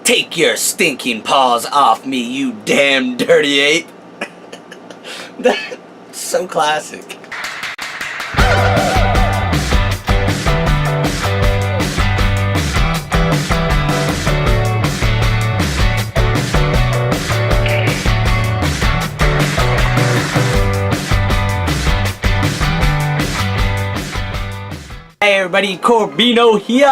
Take your stinking paws off me, you damn dirty ape. That's so classic. Hey everybody, Corbino here,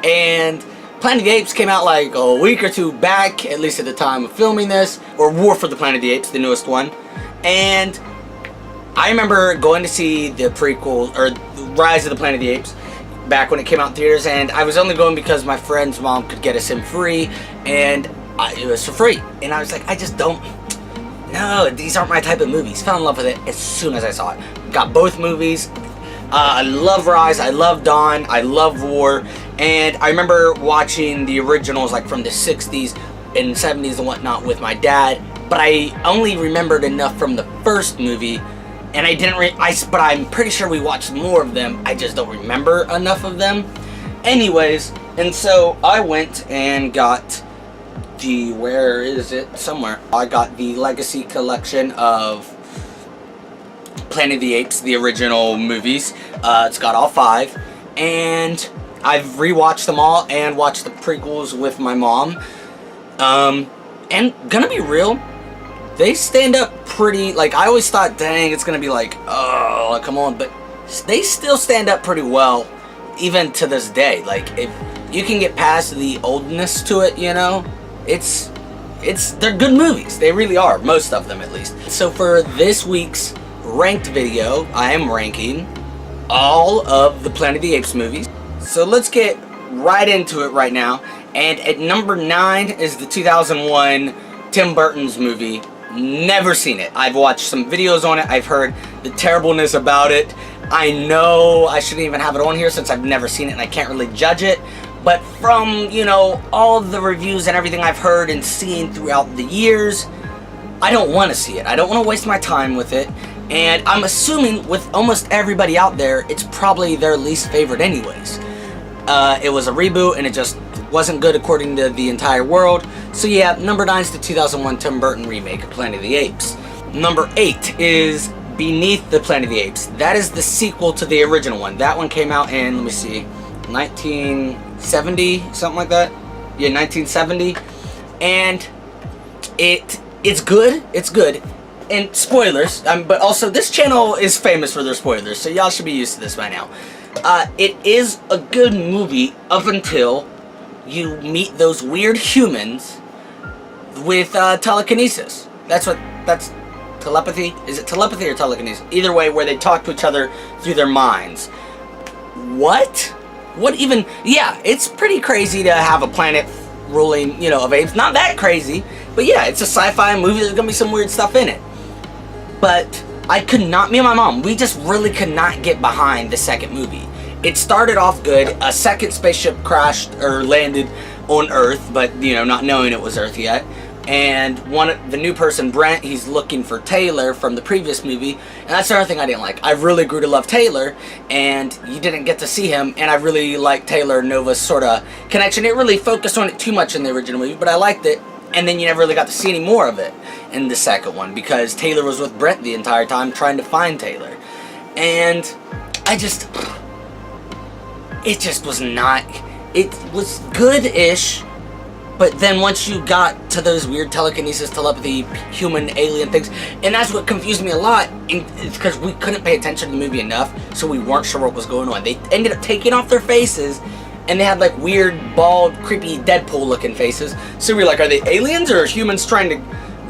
and Planet of the Apes came out like a week or two back, at least at the time of filming this, or War for the Planet of the Apes, the newest one. And I remember going to see the prequel, or Rise of the Planet of the Apes, back when it came out in theaters, and I was only going because my friend's mom could get us in free, and it was for free. And I was like, I just don't, no, these aren't my type of movies. Fell in love with it as soon as I saw it. Got both movies. I love Rise, I love Dawn, I love War, and I remember watching the originals like from the 60s and 70s and whatnot with my dad, but I only remembered enough from the first movie, and but I'm pretty sure we watched more of them, I just don't remember enough of them. Anyways, and so I went and got the, where is it? Somewhere. I got the Legacy Collection of Planet of the Apes, the original movies. It's got all 5, and I've rewatched them all and watched the prequels with my mom. And gonna be real, they stand up pretty, like I always thought, dang, it's gonna be like, oh, come on, but they still stand up pretty well, even to this day. Like, if you can get past the oldness to it, you know, they're good movies. They really are, most of them at least. So for this week's ranked video, I am ranking all of the Planet of the Apes movies. So let's get right into it right now. And at number 9 is the 2001 Tim Burton's movie. Never seen it. I've watched some videos on it. I've heard the terribleness about it. I know I shouldn't even have it on here since I've never seen it and I can't really judge it. But from, you know, all the reviews and everything I've heard and seen throughout the years, I don't want to see it. I don't want to waste my time with it. And I'm assuming with almost everybody out there, it's probably their least favorite anyways. It was a reboot and it just wasn't good according to the entire world. So yeah, number 9 is the 2001 Tim Burton remake of Planet of the Apes. Number 8 is Beneath the Planet of the Apes. That is the sequel to the original one. That one came out in, let me see, 1970, something like that. Yeah, 1970. And it's good. It's good. And spoilers, but also this channel is famous for their spoilers, so y'all should be used to this by now. It is a good movie up until you meet those weird humans with telekinesis. That's telepathy? Is it telepathy or telekinesis? Either way, where they talk to each other through their minds. What? What even? Yeah, it's pretty crazy to have a planet ruling, you know, of apes. Not that crazy, but yeah, it's a sci-fi movie. There's gonna be some weird stuff in it. But I could not, me and my mom, we just really could not get behind the second movie. It started off good. A second spaceship crashed or landed on Earth, but, you know, not knowing it was Earth yet. And the new person, Brent, he's looking for Taylor from the previous movie. And that's the other thing I didn't like. I really grew to love Taylor, and you didn't get to see him. And I really liked Taylor and Nova's sort of connection. It really focused on it too much in the original movie, but I liked it. And then you never really got to see any more of it in the second one because Taylor was with Brent the entire time trying to find Taylor. And it just was not, it was good-ish, but then once you got to those weird telekinesis, telepathy, human, alien things, and that's what confused me a lot, it's because we couldn't pay attention to the movie enough, so we weren't sure what was going on. They ended up taking off their faces, and they had like weird, bald, creepy Deadpool looking faces. So we were like, are they aliens or are humans trying to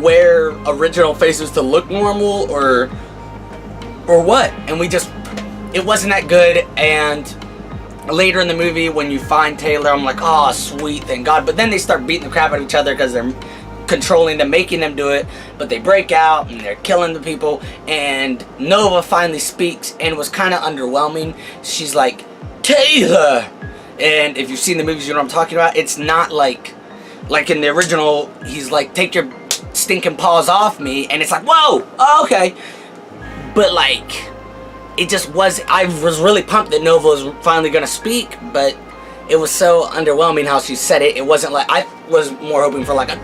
wear original faces to look normal or what? And it wasn't that good. And later in the movie when you find Taylor, I'm like, oh sweet, thank God. But then they start beating the crap out of each other because they're controlling them, making them do it. But they break out and they're killing the people. And Nova finally speaks and it was kind of underwhelming. She's like, Taylor! And if you've seen the movies, you know what I'm talking about. It's not like in the original, he's like, take your stinking paws off me. And it's like, whoa, okay. But like, it just was, I was really pumped that Nova was finally going to speak. But it was so underwhelming how she said it. It wasn't like, I was more hoping for like a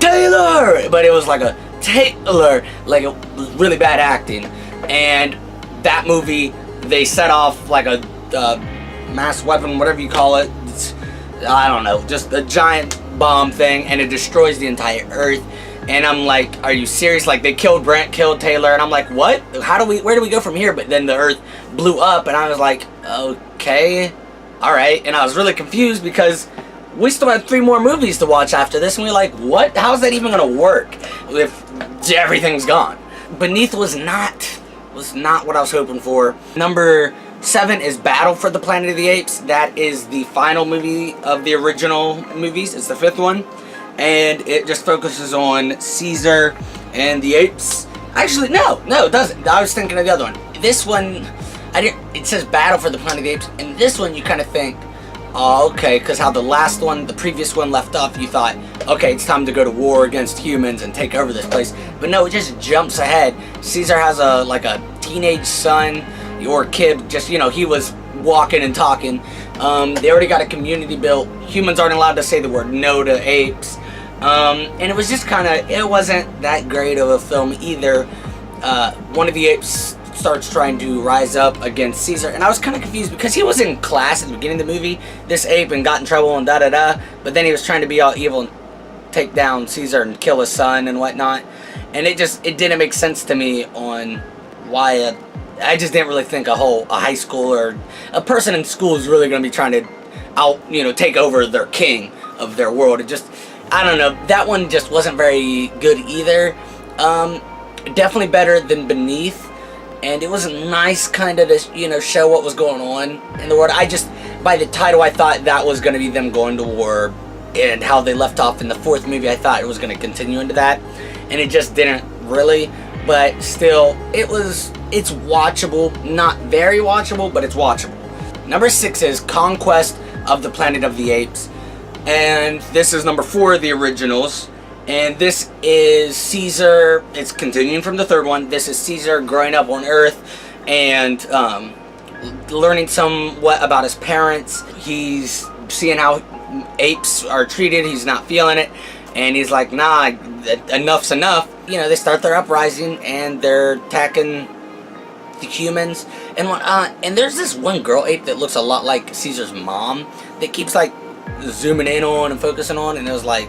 Taylor, but it was like a Taylor, like it was really bad acting. And that movie, they set off like a mass weapon, whatever you call it. I don't know, just a giant bomb thing, and it destroys the entire Earth. And I'm like, are you serious? Like, they killed Brent, killed Taylor, and I'm like, what? Where do we go from here? But then the Earth blew up, and I was like, okay, all right. And I was really confused because we still had 3 more movies to watch after this, and we were like, what? How's that even gonna work if everything's gone? Beneath was not what I was hoping for. Number 7 is Battle for the Planet of the Apes. That is the final movie of the original movies. It's the 5th one. And it just focuses on Caesar and the apes. Actually, no, it doesn't. I was thinking of the other one. This one, it says Battle for the Planet of the Apes. And this one, you kind of think, oh, okay, because how the last one, the previous one left off, you thought, okay, it's time to go to war against humans and take over this place. But no, it just jumps ahead. Caesar has a teenage son, or kid, just, he was walking and talking. They already got a community built. Humans aren't allowed to say the word no to apes. And it was just it wasn't that great of a film either. One of the apes starts trying to rise up against Caesar, and I was kind of confused because he was in class at the beginning of the movie, this ape, and got in trouble and da-da-da, but then he was trying to be all evil and take down Caesar and kill his son and whatnot, and it didn't make sense to me on why I just didn't really think a high school or a person in school is really going to be trying to take over their king of their world. It just, I don't know, that one just wasn't very good either. Definitely better than Beneath, and it was nice kind of to, show what was going on in the world. By the title, I thought that was going to be them going to war, and how they left off in the 4th movie, I thought it was going to continue into that, and it just didn't really, but still, it's watchable. Not very watchable, but it's watchable. Number 6 is Conquest of the Planet of the Apes. And this is number 4 of the originals. And this is Caesar. It's continuing from the 3rd one. This is Caesar growing up on Earth and learning somewhat about his parents. He's seeing how apes are treated. He's not feeling it. And he's like, nah, enough's enough. They start their uprising and they're attacking the humans and whatnot. And there's this one girl ape that looks a lot like Caesar's mom that keeps zooming in on and focusing on, and it was like,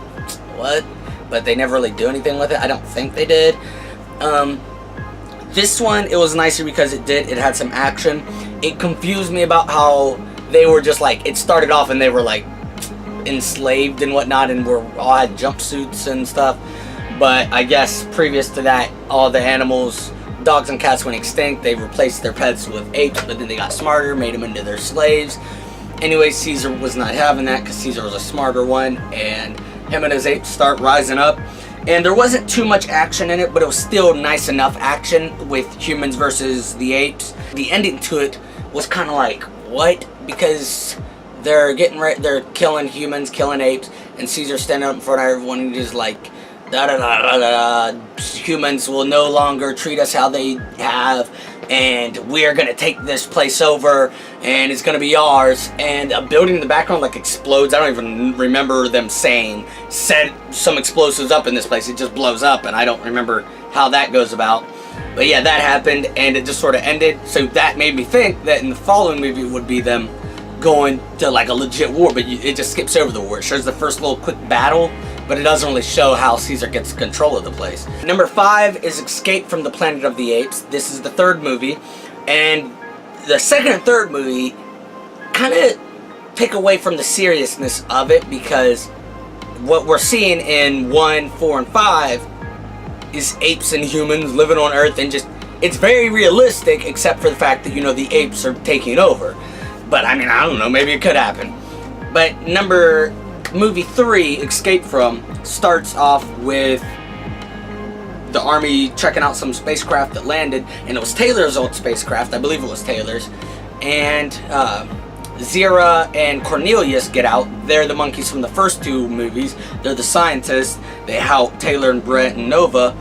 what? But they never really do anything with it. I don't think they did. This one, it was nicer because it had some action. It confused me about how they were just it started off and they were enslaved and whatnot, and all had jumpsuits and stuff. But I guess previous to that, all the animals, dogs and cats, went extinct. They replaced their pets with apes, but then they got smarter, made them into their slaves. Anyway, Caesar was not having that because Caesar was a smarter one, and him and his apes start rising up. And there wasn't too much action in it, but it was still nice enough action with humans versus the apes. The ending to it was kind of like, what? Because they're they're killing humans, killing apes, and Caesar's standing up in front of everyone and he's like, humans will no longer treat us how they have, and we're gonna take this place over, and it's gonna be ours. And a building in the background explodes. I don't even remember them set some explosives up in this place. It just blows up, and I don't remember how that goes about. But yeah, that happened, and it just sort of ended. So that made me think that in the following movie it would be them going to a legit war, but it just skips over the war. It shows the first little quick battle, but it doesn't really show how Caesar gets control of the place. Number 5 is Escape from the Planet of the Apes. This is the 3rd movie, and the 2nd and 3rd movie kind of take away from the seriousness of it, because what we're seeing in 1, 4, and 5 is apes and humans living on Earth, and it's very realistic, except for the fact that, the apes are taking over. But I mean, I don't know, maybe it could happen. But movie 3, Escape From, starts off with the army checking out some spacecraft that landed, and it was Taylor's old spacecraft. I believe it was Taylor's. And Zira and Cornelius get out. They're the monkeys from the first 2 movies. They're the scientists. They help Taylor and Brett and Nova.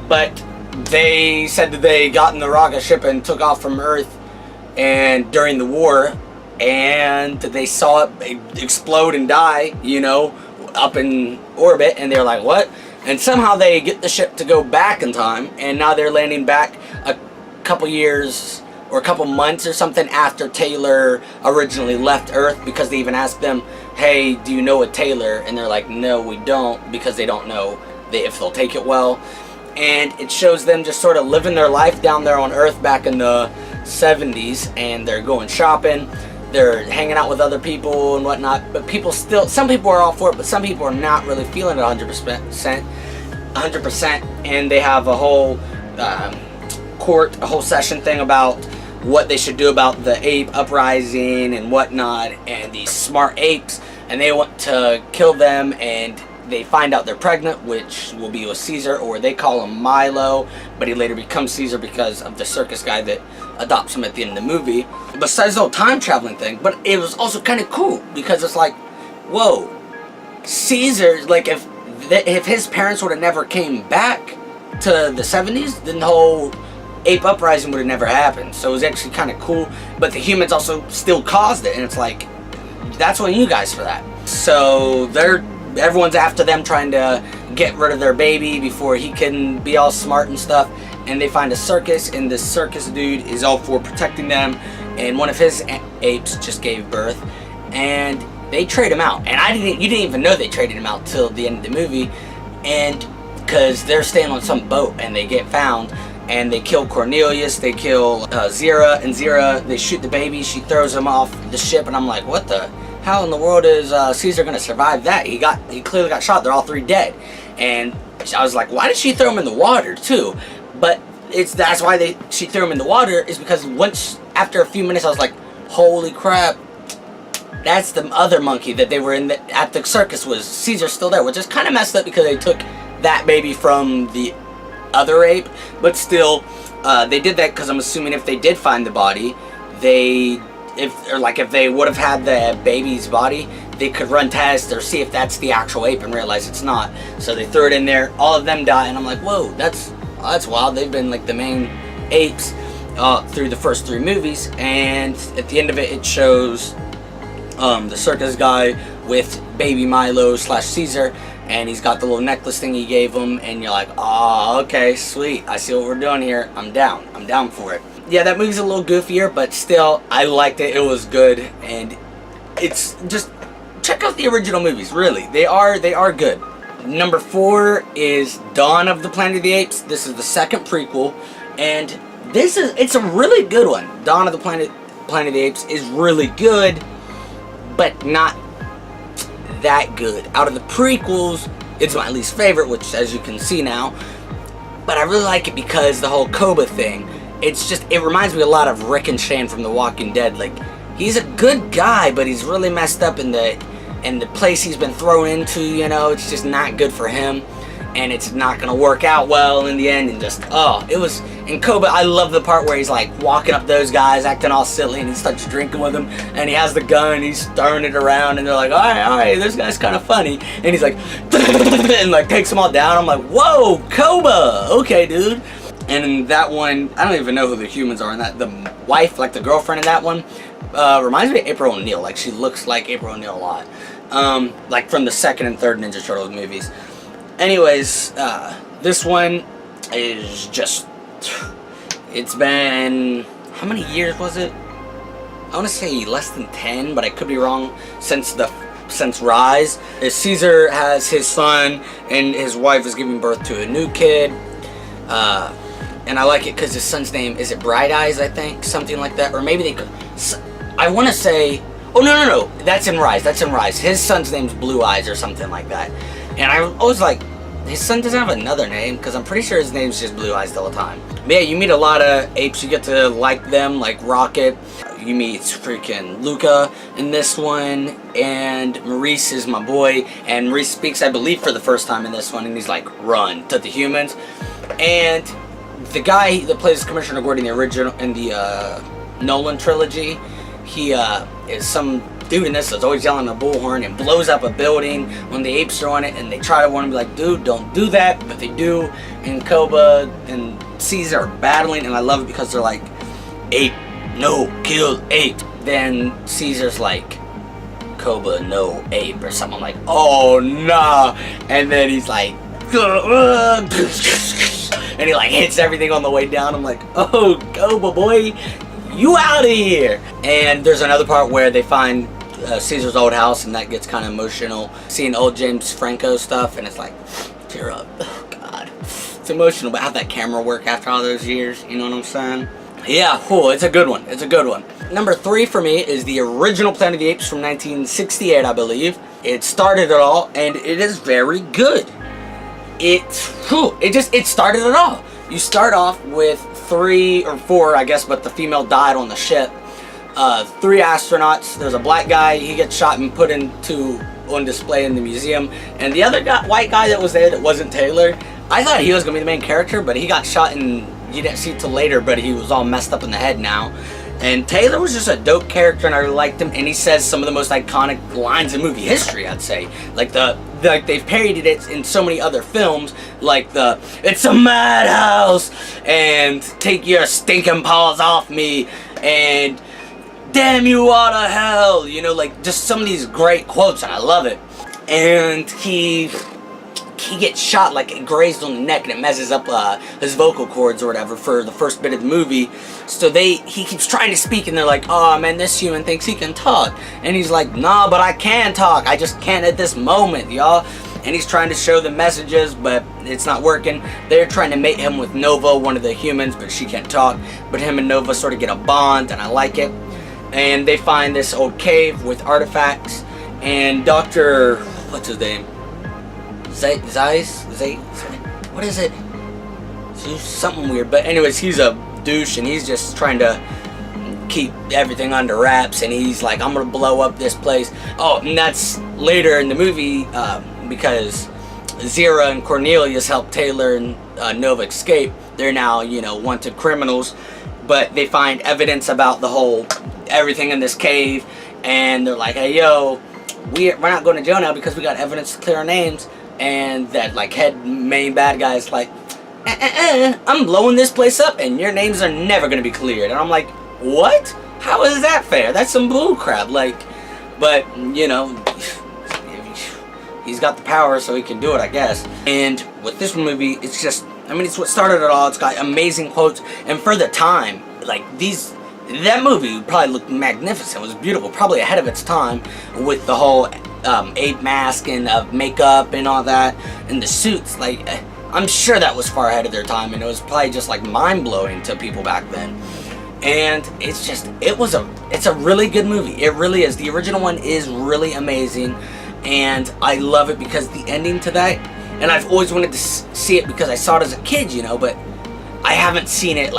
But they said that they got in the rocket ship and took off from Earth, and during the war, and they saw it explode and die, you know, up in orbit, and they're like, what? And somehow they get the ship to go back in time, and now they're landing back a couple years or a couple months or something after Taylor originally left Earth, because they even asked them, hey, do you know a Taylor? And they're like, no, we don't, because they don't know if they'll take it well. And it shows them just sort of living their life down there on Earth back in the 70s, and they're going shopping, they're hanging out with other people and whatnot, but people still, some people are all for it, but some people are not really feeling it 100%, and they have a whole a whole session thing about what they should do about the ape uprising and whatnot, and these smart apes, and they want to kill them, and they find out they're pregnant, which will be with Caesar, or they call him Milo, but he later becomes Caesar because of the circus guy that adopts him at the end of the movie. Besides the whole time traveling thing, but it was also kind of cool because it's like, whoa, Caesar, like if his parents would have never came back to the 70s, then the whole ape uprising would have never happened. So it was actually kind of cool, but the humans also still caused it, and it's like, that's on you guys for that. So everyone's after them, trying to get rid of their baby before he can be all smart and stuff. And they find a circus, and this circus dude is all for protecting them. And one of his apes just gave birth, and they trade him out. And you didn't even know they traded him out till the end of the movie, and because they're staying on some boat and they get found, and they kill Cornelius, they kill Zira, and Zira, they shoot the baby, she throws him off the ship, and I'm like, what the? How in the world is Caesar gonna survive that? He clearly got shot. They're all three dead. And I was like, why did she throw him in the water too? But that's why she threw him in the water, is because after a few minutes I was like, holy crap, that's the other monkey that they were at the circus. Was Caesar still there? Which is kind of messed up because they took that baby from the other ape, but still they did that because I'm assuming if they did find the body, if they would have had the baby's body, they could run tests or see if that's the actual ape and realize it's not. So they threw it in there, all of them die, and I'm like, whoa, that's wild. They've been like the main apes through the first 3 movies, and at the end of it, it shows the circus guy with baby Milo / Caesar, and he's got the little necklace thing he gave him, and you're like, oh, okay, sweet, I see what we're doing here. I'm down for it. Yeah, that movie's a little goofier, but still, I liked it. It was good, and it's just, check out the original movies, really. They are good. Number 4 is Dawn of the Planet of the Apes. This is the second prequel, and it's a really good one. Dawn of the Planet of the Apes is really good, but not that good. Out of the prequels, it's my least favorite, which, as you can see now, but I really like it because the whole Koba thing, it reminds me a lot of Rick and Shane from The Walking Dead. Like, he's a good guy, but he's really messed up in the place he's been thrown into, you know. It's just not good for him, and it's not gonna work out well in the end, and just, it was, in Koba, I love the part where he's like walking up those guys, acting all silly, and he starts drinking with them, and he has the gun, and he's throwing it around, and they're like, alright, this guy's kind of funny, and he's like, and like takes them all down. I'm like, whoa, Koba, okay, dude. And in that one, I don't even know who the humans are in that. The wife, like the girlfriend in that one, reminds me of April O'Neil. Like, she looks like April O'Neil a lot. Like from the second and third Ninja Turtles movies. Anyways, this one is just, it's been, how many years was it? I want to say less than 10, but I could be wrong, since Rise. Caesar has his son, and his wife is giving birth to a new kid. And I like it because his son's name, is it Bright Eyes, I think? Something like that. Or maybe they could, I want to say, oh, no. That's in Rise. His son's name's Blue Eyes or something like that. And I was like, his son doesn't have another name, because I'm pretty sure his name's just Blue Eyes the whole time. But yeah, you meet a lot of apes. You get to like them, like Rocket. You meet freaking Luca in this one. And Maurice is my boy. And Maurice speaks, I believe, for the first time in this one. And he's like, run to the humans. And the guy that plays Commissioner Gordon in the Nolan trilogy, he is some dude in this that's always yelling a bullhorn and blows up a building when the apes are on it, and they try to warn him, like, dude, don't do that, but they do. And Koba and Caesar are battling, and I love it because they're like, ape, no, kill ape, then Caesar's like, Koba, no ape, or something. I'm like, oh nah. And then he's like, and he like hits everything on the way down. I'm like, oh, Koba boy, you out of here. And there's another part where they find Caesar's old house, and that gets kind of emotional, seeing old James Franco stuff, and it's like, tear up. Oh god, it's emotional. But how that camera work after all those years, you know what I'm saying? Yeah, cool. It's a good one. It's a good one. Number 3 for me is the original Planet of the Apes from 1968, I believe. It started it all, and it is very good. It started it all. You start off with 3 or 4, I guess, but the female died on the ship. 3 astronauts. There's a black guy. He gets shot and put on display in the museum. And the other guy, white guy that was there that wasn't Taylor, I thought he was going to be the main character, but he got shot and you didn't see it till later, but he was all messed up in the head now. And Taylor was just a dope character, and I really liked him. And he says some of the most iconic lines in movie history, I'd say. Like they've parodied it in so many other films, like "It's a madhouse," and "Take your stinking paws off me," and "Damn you all to hell." You know, like just some of these great quotes, and I love it. And he gets shot, like grazed on the neck, and it messes up his vocal cords or whatever for the first bit of the movie. So he keeps trying to speak, and they're like, oh man, this human thinks he can talk. And he's like, nah, but I can talk. I just can't at this moment, y'all. And he's trying to show the messages, but it's not working. They're trying to mate him with Nova, one of the humans, but she can't talk. But him and Nova sort of get a bond, and I like it. And they find this old cave with artifacts, and Dr. what's his name? What is it? Something weird. But anyways, he's a douche, and he's just trying to keep everything under wraps, and he's like, I'm gonna blow up this place. Oh, and that's later in the movie, because Zira and Cornelius helped Taylor and Nova escape. They're now, wanted criminals, but they find evidence about everything in this cave, and they're like, hey yo, we're not going to jail now because we got evidence to clear our names. And that main bad guy is like, I'm blowing this place up and your names are never going to be cleared. And I'm like, what? How is that fair? That's some bull crap. But he's got the power, so he can do it, I guess. And with this movie, it's just, it's what started it all. It's got amazing quotes, and for the time, that movie probably looked magnificent. It was beautiful, probably ahead of its time with the whole ape mask and makeup and all that, and the suits. I'm sure that was far ahead of their time, and it was probably just mind-blowing to people back then. And it's a really good movie. It really is. The original one is really amazing, and I love it because the ending to that, and I've always wanted to see it because I saw it as a kid, but I haven't seen it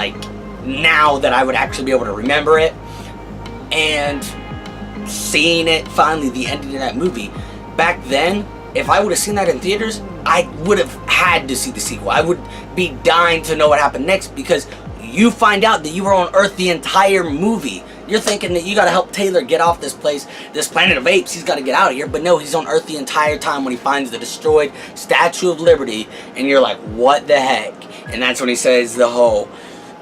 now that I would actually be able to remember it. And seeing it finally, the ending of that movie, back then, if I would have seen that in theaters, I would have had to see the sequel. I would be dying to know what happened next, because you find out that you were on Earth the entire movie. You're thinking that you gotta help Taylor get off this place, this planet of apes. He's gotta get out of here, but no, he's on Earth the entire time when he finds the destroyed Statue of Liberty, and you're like, what the heck? And that's when he says the whole,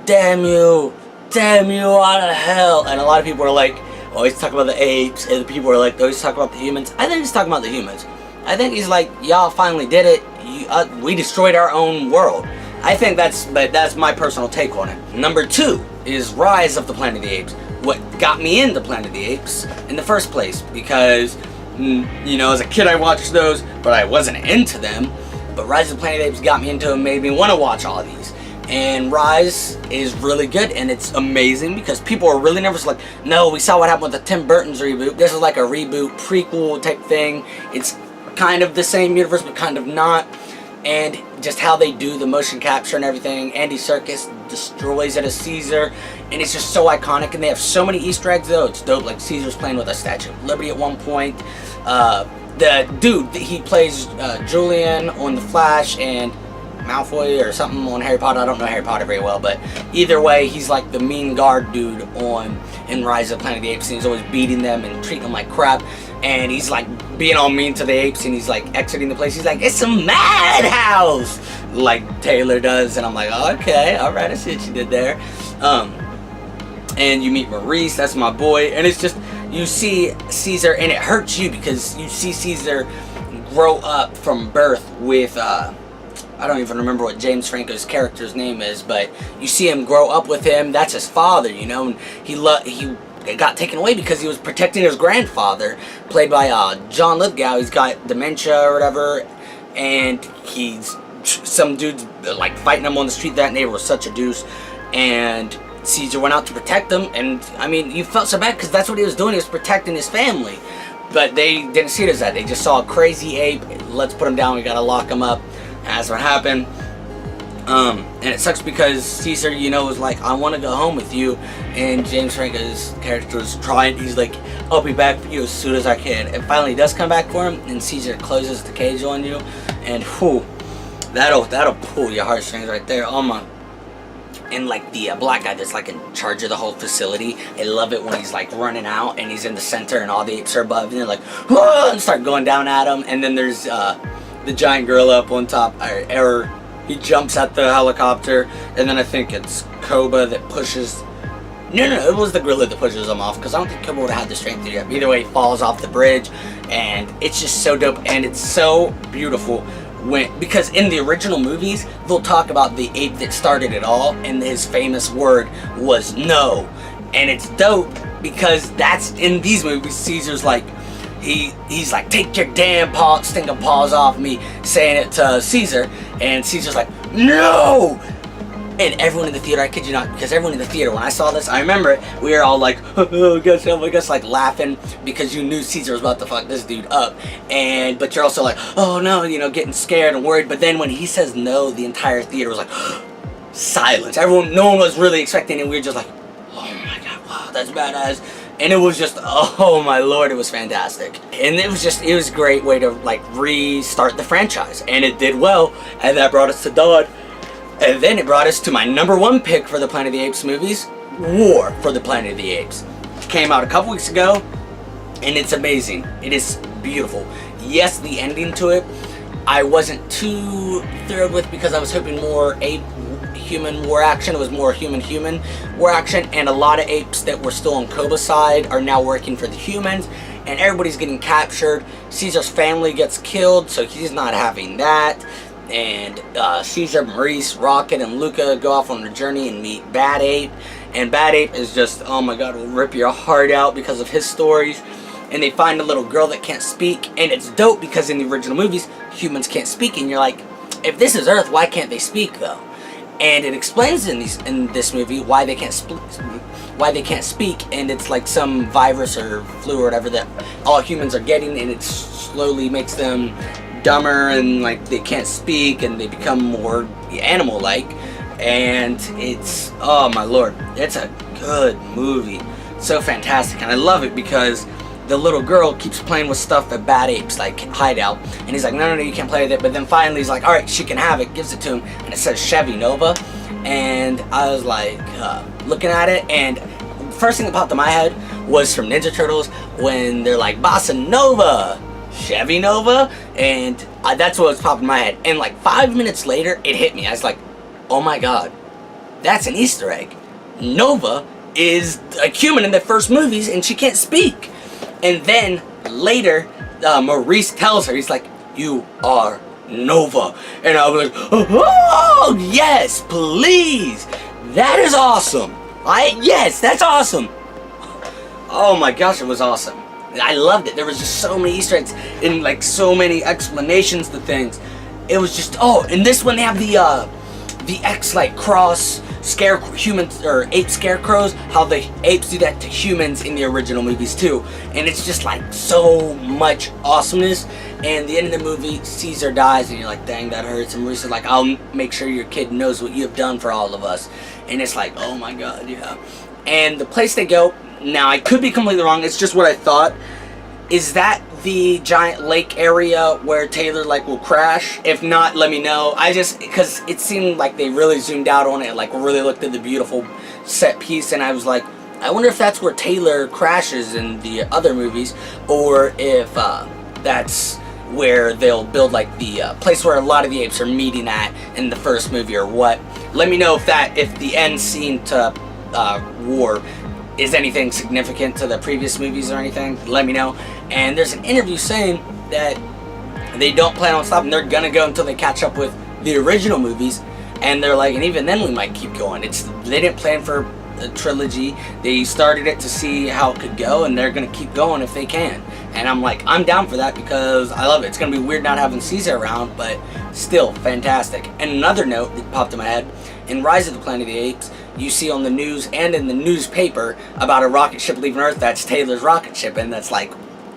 damn you out of hell. And a lot of people are like, always talk about the apes, and the people are like, always talk about the humans. I think he's talking about the humans. I think he's like, y'all finally did it. We destroyed our own world. I think that's my personal take on it. Number 2 is Rise of the Planet of the Apes. What got me into Planet of the Apes in the first place, because, as a kid I watched those, but I wasn't into them. But Rise of the Planet of the Apes got me into them, made me want to watch all of these. And Rise is really good, and it's amazing because people are really nervous. Like, no, we saw what happened with the Tim Burton's reboot. This is like a reboot, prequel type thing. It's kind of the same universe, but kind of not. And just how they do the motion capture and everything. Andy Serkis destroys it as Caesar, and it's just so iconic. And they have so many Easter eggs, though. It's dope. Like Caesar's playing with a Statue of Liberty at one point. The dude, he plays Julian on The Flash, and Malfoy or something on Harry Potter. I don't know Harry Potter very well, but either way, he's like the mean guard dude in Rise of the Planet of the Apes, and he's always beating them and treating them like crap. And he's like being all mean to the apes, and he's like exiting the place. He's like, it's a madhouse, like Taylor does. And I'm like, okay, all right, I see what you did there. and you meet Maurice, that's my boy, and it's just, you see Caesar, and it hurts you because you see Caesar grow up from birth with, I don't even remember what James Franco's character's name is, but you see him grow up with him. That's his father, you know, and he got taken away because he was protecting his grandfather, played by John Lithgow. He's got dementia or whatever, and some dude's like fighting him on the street. That neighbor was such a deuce, and Caesar went out to protect him, and I mean, you felt so bad because that's what he was doing. He was protecting his family, but they didn't see it as that. They just saw a crazy ape. Let's put him down. We gotta lock him up. That's what happened. And it sucks because Caesar, you know, was like, I want to go home with you, and James Franco's character was trying. He's like, I'll be back for you as soon as I can. And finally, he does come back for him, and Caesar closes the cage on you, and whew, that'll pull your heartstrings right there. Oh my. And like the black guy that's like in charge of the whole facility, I love it when he's like running out and he's in the center and all the apes are above, and they're like, whoa, and start going down at him. And then there's the giant gorilla up on top, or he jumps at the helicopter, and then I think it's Koba that pushes. No, it was the gorilla that pushes him off, because I don't think Koba would have had the strength to do it. Either way, he falls off the bridge, and it's just so dope, and it's so beautiful. Because in the original movies, they'll talk about the ape that started it all, and his famous word was no. And it's dope because that's in these movies. Caesar's like, he's like, take your damn stinking paws off me, saying it to Caesar, and Caesar's like, no! And everyone in the theater, I kid you not, because everyone in the theater, when I saw this, I remember it, we were all like, oh gosh, like laughing, because you knew Caesar was about to fuck this dude up, but you're also like, oh no, you know, getting scared and worried. But then when he says no, the entire theater was like, silence. No one was really expecting it. We were just like, oh my god, wow, that's badass. And it was just, oh my lord, it was fantastic. And it was a great way to like restart the franchise, and it did well, and that brought us to Dawn. And then it brought us to my #1 pick for the Planet of the Apes movies, War for the Planet of the Apes. It came out a couple weeks ago, and it's amazing. It is beautiful. Yes, the ending to it, I wasn't too thrilled with, because I was hoping more ape-human war action. It was more human-human war action, and a lot of apes that were still on Koba's side are now working for the humans, and everybody's getting captured. Caesar's family gets killed, so he's not having that. And Caesar, Maurice, Rocket, and Luca go off on a journey and meet Bad Ape. And Bad Ape is just, oh my god, will rip your heart out because of his stories. And they find a little girl that can't speak. And it's dope because in the original movies, humans can't speak. And you're like, if this is Earth, why can't they speak though? And it explains in this movie why they can't speak. And it's like some virus or flu or whatever that all humans are getting, and it slowly makes them dumber, and like they can't speak, and they become more animal-like. And it's, oh my lord, it's a good movie, so fantastic. And I love it because the little girl keeps playing with stuff at Bad Ape's like hideout, and he's like, no, you can't play with it. But then finally he's like, all right, she can have it, gives it to him, and it says Chevy Nova. And I was like looking at it, and first thing that popped in my head was from Ninja Turtles when they're like, Bossa Nova, Chevy Nova, and that's what was popping in my head. And like 5 minutes later, it hit me. I was like, oh my god, that's an Easter egg. Nova is a human in the first movies, and she can't speak. And then later, Maurice tells her, he's like, you are Nova. And I was like, oh yes, please, that is awesome. Yes, that's awesome. Oh my gosh, it was awesome. I loved it. There was just so many Easter eggs and like so many explanations to things. It was just, oh, in this one they have the X like cross humans or ape scarecrows, how the apes do that to humans in the original movies too. And it's just like so much awesomeness. And the end of the movie, Caesar dies, and you're like, dang, that hurts. And Maurice is like, I'll make sure your kid knows what you have done for all of us. And it's like, oh my god, yeah. And the place they go, now I could be completely wrong, it's just what I thought, is that the giant lake area where Taylor like will crash? If not, let me know. Because it seemed like they really zoomed out on it, like really looked at the beautiful set piece, and I was like, I wonder if that's where Taylor crashes in the other movies, or if that's where they'll build like the place where a lot of the apes are meeting at in the first movie, or what. Let me know if the end scene to War is anything significant to the previous movies or anything, let me know. And there's an interview saying that they don't plan on stopping. They're gonna go until they catch up with the original movies. And they're like, and even then we might keep going. They didn't plan for a trilogy. They started it to see how it could go, and they're gonna keep going if they can. And I'm like, I'm down for that because I love it. It's gonna be weird not having Caesar around, but still fantastic. And another note that popped in my head, in Rise of the Planet of the Apes, you see on the news and in the newspaper about a rocket ship leaving Earth. That's Taylor's rocket ship, and that's like,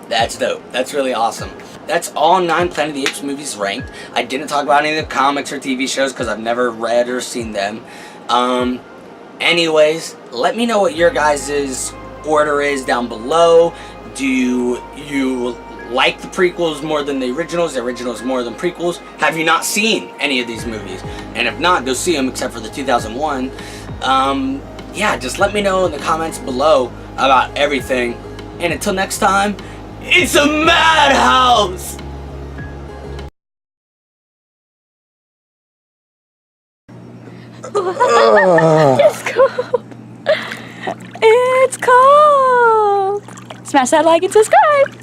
that's dope. That's really awesome. That's all 9 Planet of the Apes movies ranked. I didn't talk about any of the comics or TV shows because I've never read or seen them. Anyways, let me know what your guys' order is down below. Do you like the prequels more than the originals more than prequels? Have you not seen any of these movies? And if not, go see them except for the 2001. Yeah, just let me know in the comments below about everything. And until next time, it's a madhouse! It's cold. It's cold. Smash that like and subscribe.